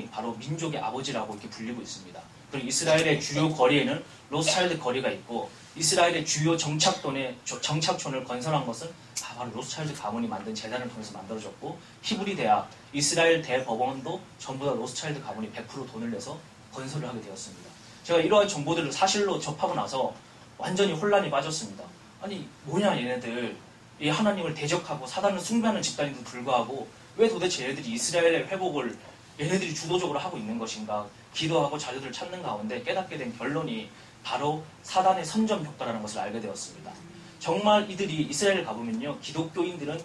바로 민족의 아버지라고 이렇게 불리고 있습니다. 그리고 이스라엘의 주요 거리에는 로스차일드 거리가 있고, 이스라엘의 주요 정착촌을 건설한 것은 다 바로 로스차일드 가문이 만든 재단을 통해서 만들어졌고, 히브리 대학, 이스라엘 대법원도 전부 다 로스차일드 가문이 100% 돈을 내서 건설을 하게 되었습니다. 제가 이러한 정보들을 사실로 접하고 나서 완전히 혼란이 빠졌습니다. 아니 뭐냐 얘네들, 이 하나님을 대적하고 사단을 숭배하는 집단인데도 불구하고 왜 도대체 얘네들이 이스라엘의 회복을 얘네들이 주도적으로 하고 있는 것인가, 기도하고 자료들을 찾는 가운데 깨닫게 된 결론이 바로 사단의 선점 효과라는 것을 알게 되었습니다. 정말 이들이 이스라엘 가보면요, 기독교인들은,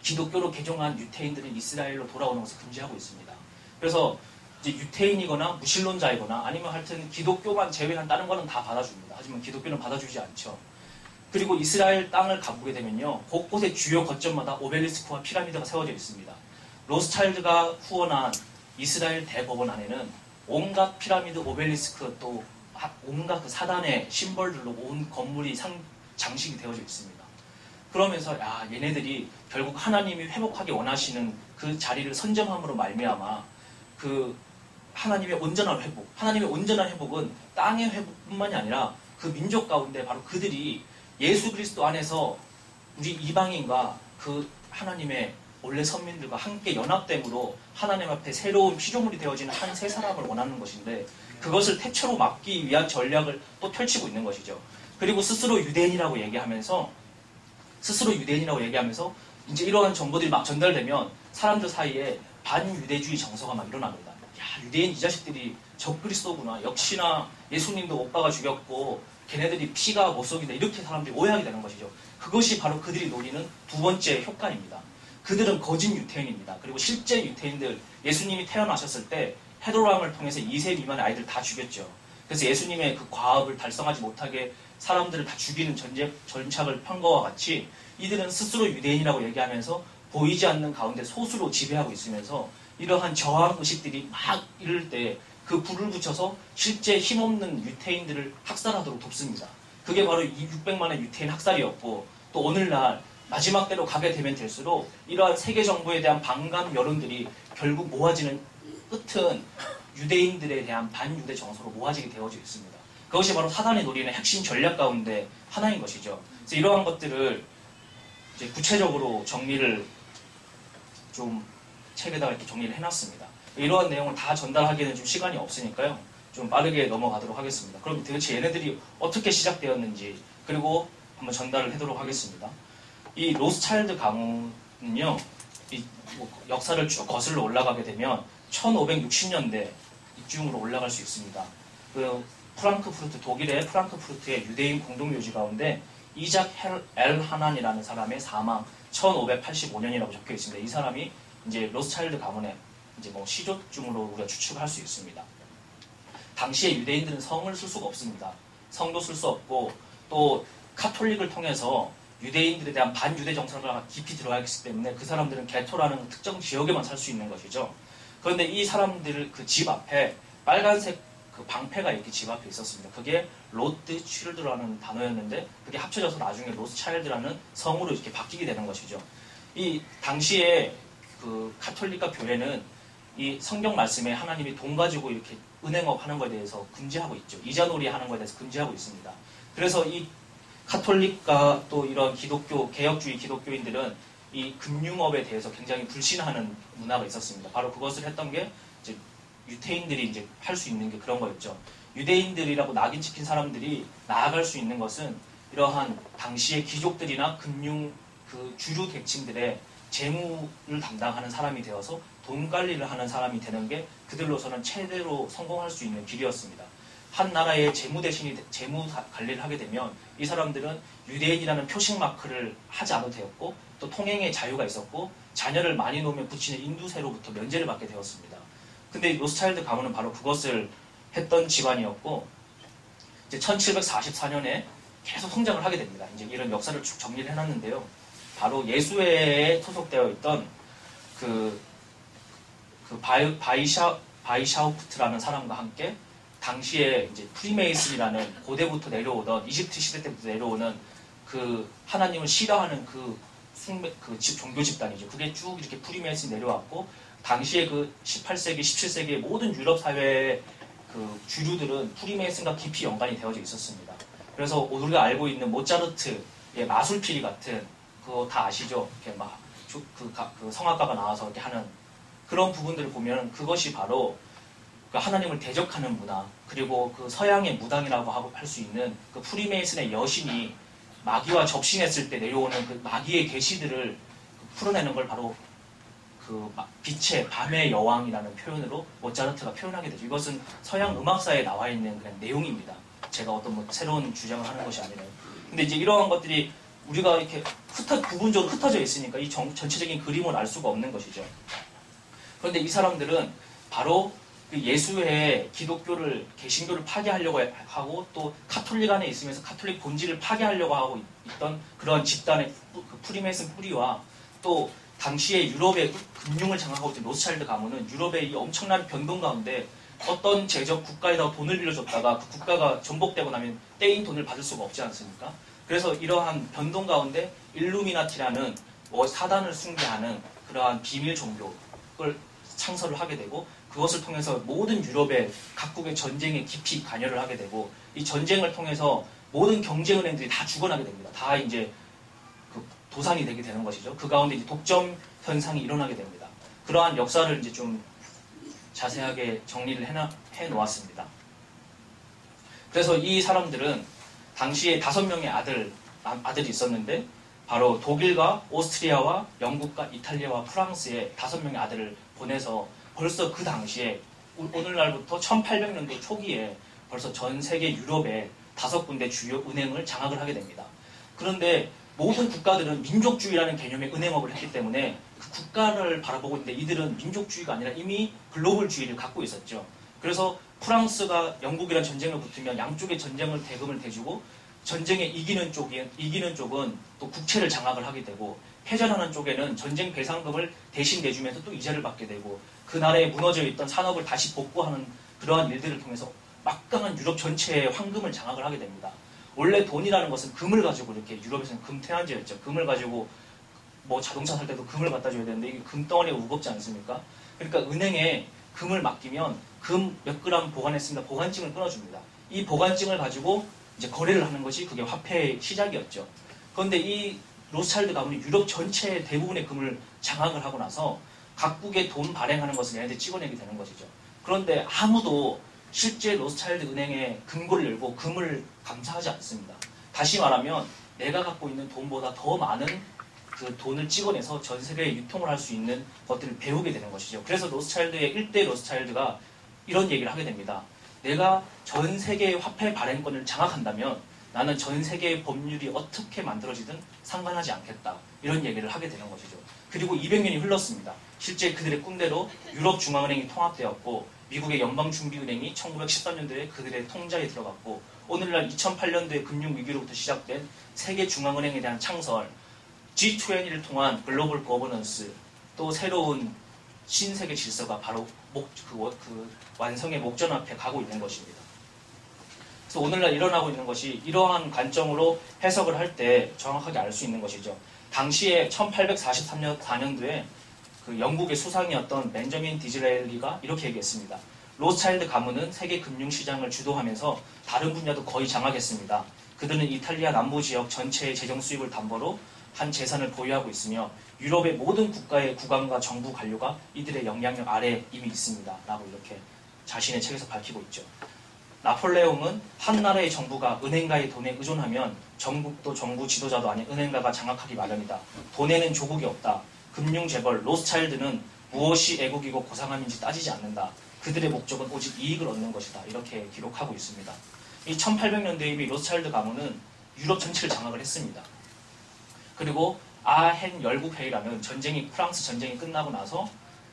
기독교로 개종한 유태인들은 이스라엘로 돌아오는 것을 금지하고 있습니다. 그래서 이제 유태인이거나 무신론자이거나 아니면 하여튼 기독교만 제외한 다른 거는 다 받아줍니다. 하지만 기독교는 받아주지 않죠. 그리고 이스라엘 땅을 가보게 되면요, 곳곳의 주요 거점마다 오벨리스크와 피라미드가 세워져 있습니다. 로스차일드가 후원한 이스라엘 대법원 안에는 온갖 피라미드, 오벨리스크, 또 온갖 그 사단의 심벌들로 온 건물이 장식이 되어져 있습니다. 그러면서 야, 얘네들이 결국 하나님이 회복하기 원하시는 그 자리를 선점함으로 말미암아 그 하나님의 온전한 회복, 하나님의 온전한 회복은 땅의 회복뿐만이 아니라 그 민족 가운데 바로 그들이 예수 그리스도 안에서 우리 이방인과 그 하나님의 원래 선민들과 함께 연합됨으로 하나님 앞에 새로운 피조물이 되어지는 한 세 사람을 원하는 것인데, 그것을 태초로 막기 위한 전략을 또 펼치고 있는 것이죠. 그리고 스스로 유대인이라고 얘기하면서 이제 이러한 정보들이 막 전달되면 사람들 사이에 반유대주의 정서가 막 일어납니다. 야, 유대인 이 자식들이 적그리스도구나, 역시나 예수님도 못 박아 죽였고 걔네들이 피가 못 속인다, 이렇게 사람들이 오해하게 되는 것이죠. 그것이 바로 그들이 노리는 두 번째 효과입니다. 그들은 거짓 유태인입니다. 그리고 실제 유태인들, 예수님이 태어나셨을 때 헤롯 왕을 통해서 2세 미만의 아이들 다 죽였죠. 그래서 예수님의 그 과업을 달성하지 못하게 사람들을 다 죽이는 전착을 편 것과 같이 이들은 스스로 유대인이라고 얘기하면서 보이지 않는 가운데 소수로 지배하고 있으면서 이러한 저항 의식들이 막 이럴 때 그 불을 붙여서 실제 힘없는 유태인들을 학살하도록 돕습니다. 그게 바로 600만의 유태인 학살이었고, 또 오늘날 마지막 때로 가게 되면 될수록 이러한 세계 정부에 대한 반감 여론들이 결국 모아지는 끝은 유대인들에 대한 반유대 정서로 모아지게 되어져 있습니다. 그것이 바로 사단이 노리는 핵심 전략 가운데 하나인 것이죠. 그래서 이러한 것들을 이제 구체적으로 정리를 좀 책에다가 이렇게 정리를 해놨습니다. 이러한 내용을 다 전달하기에는 좀 시간이 없으니까요, 좀 빠르게 넘어가도록 하겠습니다. 그럼 도대체 얘네들이 어떻게 시작되었는지 그리고 한번 전달을 하도록 하겠습니다. 이 로스차일드 가문은요, 역사를 쭉 거슬러 올라가게 되면 1560년대 이쯤으로 올라갈 수 있습니다. 그 프랑크푸르트, 독일의 프랑크푸르트의 유대인 공동묘지 가운데 이작 엘하난이라는 사람의 사망 1585년이라고 적혀 있습니다. 이 사람이 이제 로스차일드 가문의 이제 뭐 시조쯤으로 우리가 추측할 수 있습니다. 당시에 유대인들은 성을 쓸 수가 없습니다. 성도 쓸 수 없고, 또 카톨릭을 통해서 유대인들에 대한 반유대 정서가 깊이 들어가 있기 때문에 그 사람들은 게토라는 특정 지역에만 살 수 있는 것이죠. 그런데 이 사람들 그 집 앞에 빨간색 그 방패가 이렇게 집 앞에 있었습니다. 그게 로트칠드라는 단어였는데 그게 합쳐져서 나중에 로스차일드라는 성으로 이렇게 바뀌게 되는 것이죠. 이 당시에 그 카톨릭과 교회는 이 성경 말씀에 하나님이 돈 가지고 이렇게 은행업 하는 것에 대해서 금지하고 있죠. 이자놀이 하는 것에 대해서 금지하고 있습니다. 그래서 이 카톨릭과 또 이런 기독교, 개혁주의 기독교인들은 이 금융업에 대해서 굉장히 불신하는 문화가 있었습니다. 바로 그것을 했던 게 이제 유태인들이 이제 할 수 있는 게 그런 거였죠. 유대인들이라고 낙인 찍힌 사람들이 나아갈 수 있는 것은 이러한 당시의 귀족들이나 금융 그 주류 계층들의 재무를 담당하는 사람이 되어서 돈 관리를 하는 사람이 되는 게 그들로서는 최대로 성공할 수 있는 길이었습니다. 한 나라의 재무 대신이 재무 관리를 하게 되면 이 사람들은 유대인이라는 표식 마크를 하지 않아도 되었고, 또 통행의 자유가 있었고, 자녀를 많이 놓으면 부친의 인두세로부터 면제를 받게 되었습니다. 근데 로스차일드 가문은 바로 그것을 했던 집안이었고, 이제 1744년에 계속 성장을 하게 됩니다. 이제 이런 역사를 쭉 정리를 해놨는데요. 바로 예수회에 소속되어 있던 바이샤우프트라는 사람과 함께 당시에 이제 프리메이슨이라는 고대부터 내려오던, 이집트 시대 때부터 내려오는 그 하나님을 싫어하는 그 종교 집단이죠. 그게 쭉 이렇게 프리메이슨이 내려왔고, 당시에 그 18세기, 17세기의 모든 유럽 사회의 그 주류들은 프리메이슨과 깊이 연관이 되어져 있었습니다. 그래서 우리가 알고 있는 모차르트의 마술피리 같은 그거 다 아시죠? 이렇게 막 그 성악가가 나와서 이렇게 하는 그런 부분들을 보면 그것이 바로 그 하나님을 대적하는 문화, 그리고 그 서양의 무당이라고 할 수 있는 그 프리메이슨의 여신이 마귀와 접신했을 때 내려오는 그 마귀의 계시들을 풀어내는 걸 바로 그 빛의 밤의 여왕이라는 표현으로 모차르트가 표현하게 되죠. 이것은 서양 음악사에 나와 있는 그냥 내용입니다. 제가 어떤 뭐 새로운 주장을 하는 것이 아니라. 근데 이제 이러한 것들이 우리가 이렇게 부분적으로 흩어져 있으니까 이 전체적인 그림을 알 수가 없는 것이죠. 그런데 이 사람들은 바로 그 예수의 기독교를, 개신교를 파괴하려고 하고 또 카톨릭 안에 있으면서 카톨릭 본질을 파괴하려고 하고 있던 그런 집단의 그 프리메이슨 뿌리와 또 당시에 유럽의 금융을 장악하고 있던 로스차일드 가문은 유럽의 이 엄청난 변동 가운데 어떤 제적 국가에다가 돈을 빌려줬다가 그 국가가 전복되고 나면 떼인 돈을 받을 수가 없지 않습니까? 그래서 이러한 변동 가운데 일루미나티라는 사단을 숭배하는 그러한 비밀 종교를 창설을 하게 되고 그것을 통해서 모든 유럽의 각국의 전쟁에 깊이 관여를 하게 되고 이 전쟁을 통해서 모든 경제은행들이 다 죽어나게 됩니다. 다 이제 그 도산이 되게 되는 것이죠. 그 가운데 이제 독점 현상이 일어나게 됩니다. 그러한 역사를 이제 좀 자세하게 정리를 해 놓았습니다. 그래서 이 사람들은 당시에 5명의 아들이 있었는데 바로 독일과 오스트리아와 영국과 이탈리아와 프랑스에 5명의 아들을 보내서 벌써 그 당시에 오늘날부터 1800년도 초기에 벌써 전 세계 유럽의 5군데 주요 은행을 장악을 하게 됩니다. 그런데 모든 국가들은 민족주의라는 개념의 은행업을 했기 때문에 그 국가를 바라보고 있는데 이들은 민족주의가 아니라 이미 글로벌주의를 갖고 있었죠. 그래서 프랑스가 영국이란 전쟁을 붙으면 양쪽의 전쟁을 대금을 대주고 전쟁에 이기는 쪽은 또 국채를 장악을 하게 되고 패전하는 쪽에는 전쟁 배상금을 대신 내주면서 또 이자를 받게 되고 그 나라에 무너져 있던 산업을 다시 복구하는 그러한 일들을 통해서 막강한 유럽 전체의 황금을 장악을 하게 됩니다. 원래 돈이라는 것은 금을 가지고 이렇게 유럽에서는 금태환제였죠. 금을 가지고 뭐 자동차 살 때도 금을 갖다 줘야 되는데 이게 금덩어리가 무겁지 않습니까? 그러니까 은행에 금을 맡기면 금 몇 그램 보관했습니다. 보관증을 끊어줍니다. 이 보관증을 가지고 이제 거래를 하는 것이 그게 화폐의 시작이었죠. 그런데 이 로스차일드 가문이 유럽 전체의 대부분의 금을 장악을 하고 나서 각국의 돈 발행하는 것을 얘네들이 찍어내게 되는 것이죠. 그런데 아무도 실제 로스차일드 은행에 금고를 열고 금을 감사하지 않습니다. 다시 말하면 내가 갖고 있는 돈보다 더 많은 그 돈을 찍어내서 전 세계에 유통을 할 수 있는 것들을 배우게 되는 것이죠. 그래서 로스차일드의 1대 로스차일드가 이런 얘기를 하게 됩니다. 내가 전 세계의 화폐 발행권을 장악한다면 나는 전 세계의 법률이 어떻게 만들어지든 상관하지 않겠다. 이런 얘기를 하게 되는 것이죠. 그리고 200년이 흘렀습니다. 실제 그들의 꿈대로 유럽중앙은행이 통합되었고 미국의 연방준비은행이 1913년도에 그들의 통자에 들어갔고 오늘날 2008년도에 금융위기로부터 시작된 세계중앙은행에 대한 창설, G20를 통한 글로벌 거버넌스, 또 새로운 신세계 질서가 바로 그 완성의 목전 앞에 가고 있는 것입니다. 그래서 오늘날 일어나고 있는 것이 이러한 관점으로 해석을 할 때 정확하게 알 수 있는 것이죠. 당시에 1843년도에 그 영국의 수상이었던 벤저민 디즈레일리가 이렇게 얘기했습니다. 로스차일드 가문은 세계 금융시장을 주도하면서 다른 분야도 거의 장악했습니다. 그들은 이탈리아 남부 지역 전체의 재정 수입을 담보로 한 재산을 보유하고 있으며 유럽의 모든 국가의 국왕과 정부 관료가 이들의 영향력 아래 이미 있습니다. 라고 이렇게 자신의 책에서 밝히고 있죠. 나폴레옹은 한 나라의 정부가 은행가의 돈에 의존하면 정국도 정부 지도자도 아닌 은행가가 장악하기 마련이다. 돈에는 조국이 없다. 금융재벌 로스차일드는 무엇이 애국이고 고상함인지 따지지 않는다. 그들의 목적은 오직 이익을 얻는 것이다. 이렇게 기록하고 있습니다. 이 1800년대에 이미 로스차일드 가문은 유럽 전체를 장악을 했습니다. 그리고 아헨 열국회의라는 프랑스 전쟁이 끝나고 나서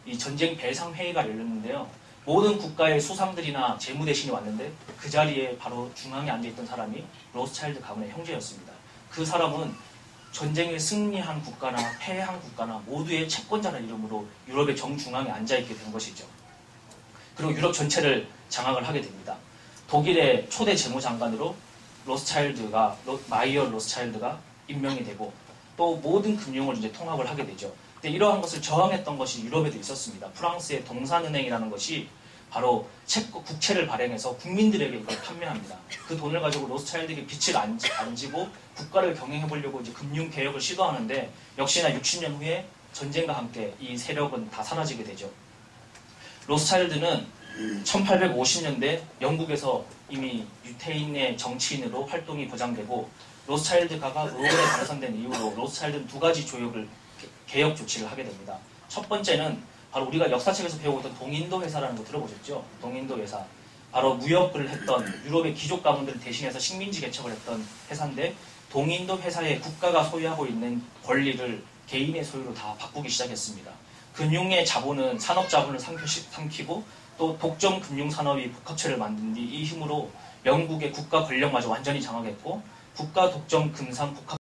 이 전쟁 배상회의가 열렸는데요. 모든 국가의 수상들이나 재무대신이 왔는데 그 자리에 바로 중앙에 앉아있던 사람이 로스차일드 가문의 형제였습니다. 그 사람은 전쟁에 승리한 국가나 패한 국가나 모두의 채권자라는 이름으로 유럽의 정중앙에 앉아있게 된 것이죠. 그리고 유럽 전체를 장악을 하게 됩니다. 독일의 초대 재무장관으로 마이어 로스차일드가 임명이 되고 또 모든 금융을 이제 통합을 하게 되죠. 근데 이러한 것을 저항했던 것이 유럽에도 있었습니다. 프랑스의 동산은행이라는 것이 바로 국채를 발행해서 국민들에게 이걸 판매합니다. 그 돈을 가지고 로스차일드에게 빚을 안 지고 국가를 경영해보려고 이제 금융개혁을 시도하는데 역시나 60년 후에 전쟁과 함께 이 세력은 다 사라지게 되죠. 로스차일드는 1850년대 영국에서 이미 유태인의 정치인으로 활동이 보장되고 로스차일드가가 의원에 당선된 이후로 로스차일드는 두 가지 개혁 조치를 하게 됩니다. 첫 번째는 바로 우리가 역사책에서 배우던 동인도 회사라는 거 들어보셨죠? 동인도 회사. 바로 무역을 했던 유럽의 귀족 가문들을 대신해서 식민지 개척을 했던 회사인데 동인도 회사에 국가가 소유하고 있는 권리를 개인의 소유로 다 바꾸기 시작했습니다. 금융의 자본은 산업 자본을 삼키고 또 독점 금융 산업이 복합체를 만든 뒤 이 힘으로 영국의 국가 권력마저 완전히 장악했고 국가 독점 금산 복합